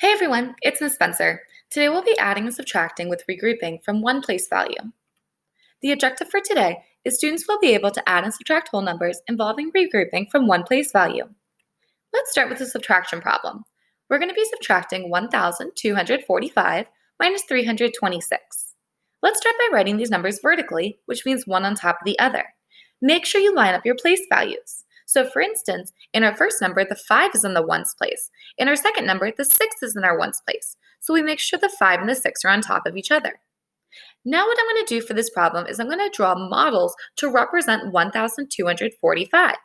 Hey everyone, it's Miss Spencer. Today we'll be adding and subtracting with regrouping from one place value. The objective for today is students will be able to add and subtract whole numbers involving regrouping from one place value. Let's start with the subtraction problem. We're going to be subtracting 1,245 minus 326. Let's start by writing these numbers vertically, which means one on top of the other. Make sure you line up your place values. So for instance, in our first number, the 5 is in the ones place. In our second number, the 6 is in our ones place. So we make sure the 5 and the 6 are on top of each other. Now what I'm going to do for this problem is I'm going to draw models to represent 1,245.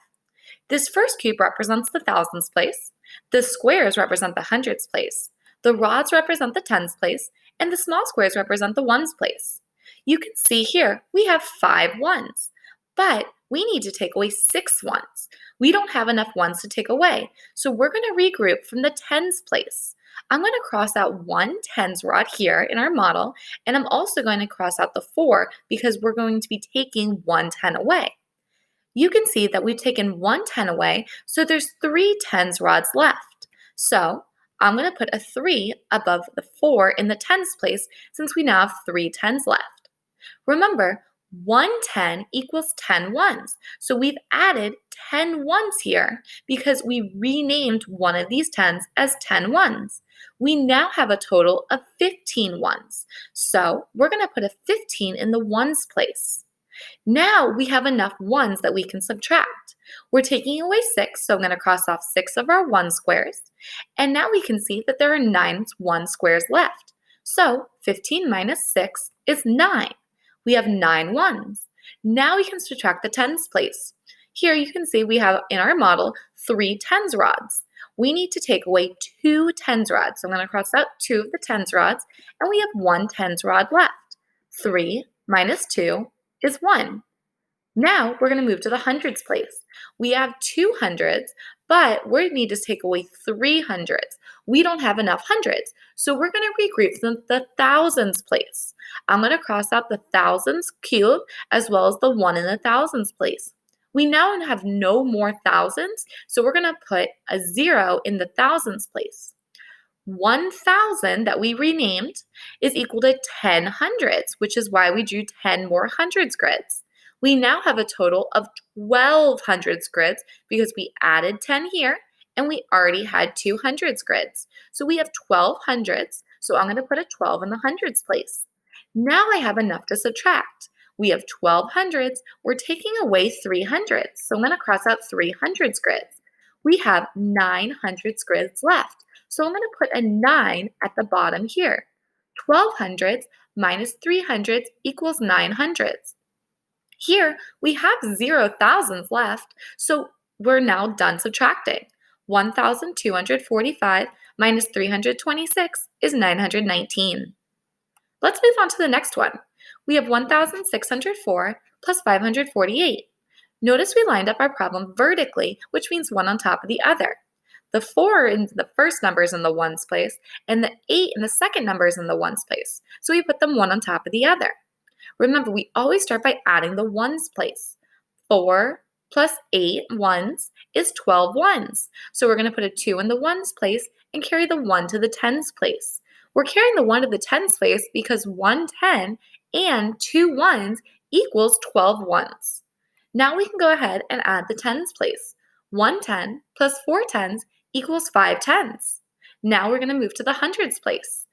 This first cube represents the thousands place, the squares represent the hundreds place, the rods represent the tens place, and the small squares represent the ones place. You can see here we have 5 ones, but we need to take away 6 ones. We don't have enough ones to take away, so we're going to regroup from the tens place. I'm going to cross out one tens rod here in our model, and I'm also going to cross out the 4 because we're going to be taking one 10 away. You can see that we've taken one 10 away, so there's 3 tens rods left. So I'm going to put a 3 above the 4 in the tens place since we now have 3 tens left. Remember, 1 10 equals 10 ones. So we've added 10 ones here because we renamed one of these 10s as 10 ones. We now have a total of 15 ones. So we're going to put a 15 in the ones place. Now we have enough ones that we can subtract. We're taking away 6, so I'm going to cross off 6 of our 1 squares. And now we can see that there are 9 1 squares left. So 15 minus 6 is 9. We have 9 ones. Now we can subtract the tens place. Here you can see we have in our model 3 tens rods. We need to take away 2 tens rods. So I'm going to cross out 2 of the tens rods, and we have 1 tens rod left. 3 minus 2 is 1. Now we're going to move to the hundreds place. We have 2 hundreds, but we need to take away 3 hundreds. We don't have enough hundreds, so we're going to regroup them the thousands place. I'm going to cross out the thousands cube as well as the 1 in the thousands place. We now have no more thousands, so we're going to put a 0 in the thousands place. 1,000 that we renamed is equal to 10 hundreds, which is why we drew 10 more hundreds grids. We now have a total of 12 hundreds grids because we added 10 here and we already had 2 hundreds grids. So we have 12 hundreds, so I'm going to put a 12 in the hundreds place. Now I have enough to subtract. We have 12 hundreds, we're taking away 3 hundreds, so I'm going to cross out 3 hundreds grids. We have 9 hundreds grids left, so I'm going to put a 9 at the bottom here. 12 hundreds minus 3 hundreds equals 9 hundreds. Here, we have 0 thousands left, so we're now done subtracting. 1,245 minus 326 is 919. Let's move on to the next one. We have 1,604 plus 548. Notice we lined up our problem vertically, which means one on top of the other. The 4 in the first number is in the ones place, and the 8 in the second number is in the ones place, so we put them one on top of the other. Remember, we always start by adding the ones place. 4 plus 8 ones is 12 ones. So we're going to put a 2 in the ones place and carry the 1 to the tens place. We're carrying the 1 to the tens place because 1 10 and 2 ones equals 12 ones. Now we can go ahead and add the tens place. 1 10 plus 4 tens equals 5 tens. Now we're going to move to the hundreds place.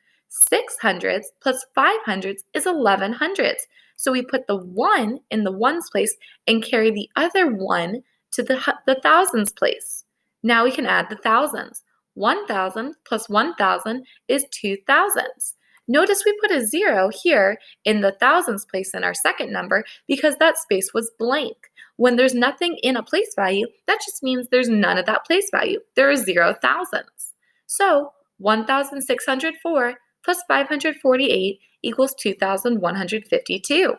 6 hundreds plus 5 hundreds is 11 hundreds. So we put the 1 in the ones place and carry the other 1 to the thousands place. Now we can add the thousands. 1,000 plus 1,000 is 2,000s. Notice we put a 0 here in the thousands place in our second number because that space was blank. When there's nothing in a place value, that just means there's none of that place value. There are 0 thousands. So 1,604 plus 548 equals 2,152.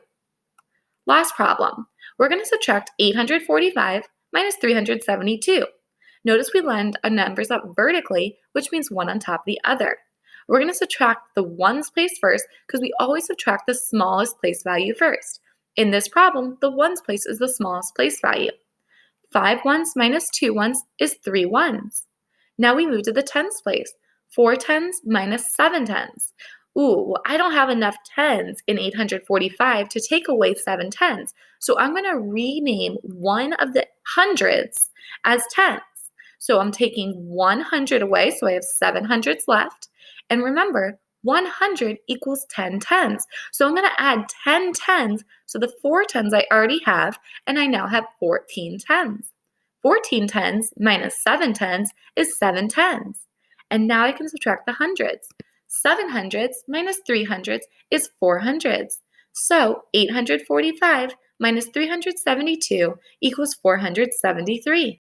Last problem. We're going to subtract 845 minus 372. Notice we lined our numbers up vertically, which means one on top of the other. We're going to subtract the ones place first because we always subtract the smallest place value first. In this problem, the ones place is the smallest place value. 5 ones minus 2 ones is 3 ones. Now we move to the tens place. 4 tens minus 7 tens. Ooh, well, I don't have enough tens in 845 to take away 7 tens. So I'm going to rename one of the hundreds as tens. So I'm taking 100 away, so I have 7 hundreds left. And remember, 100 equals 10 tens. So I'm going to add 10 tens, so the 4 tens I already have, and I now have 14 tens. 14 tens minus 7 tens is 7 tens. And now I can subtract the hundreds. 7 hundreds minus 3 hundreds is 4 hundreds. So 845 minus 372 equals 473.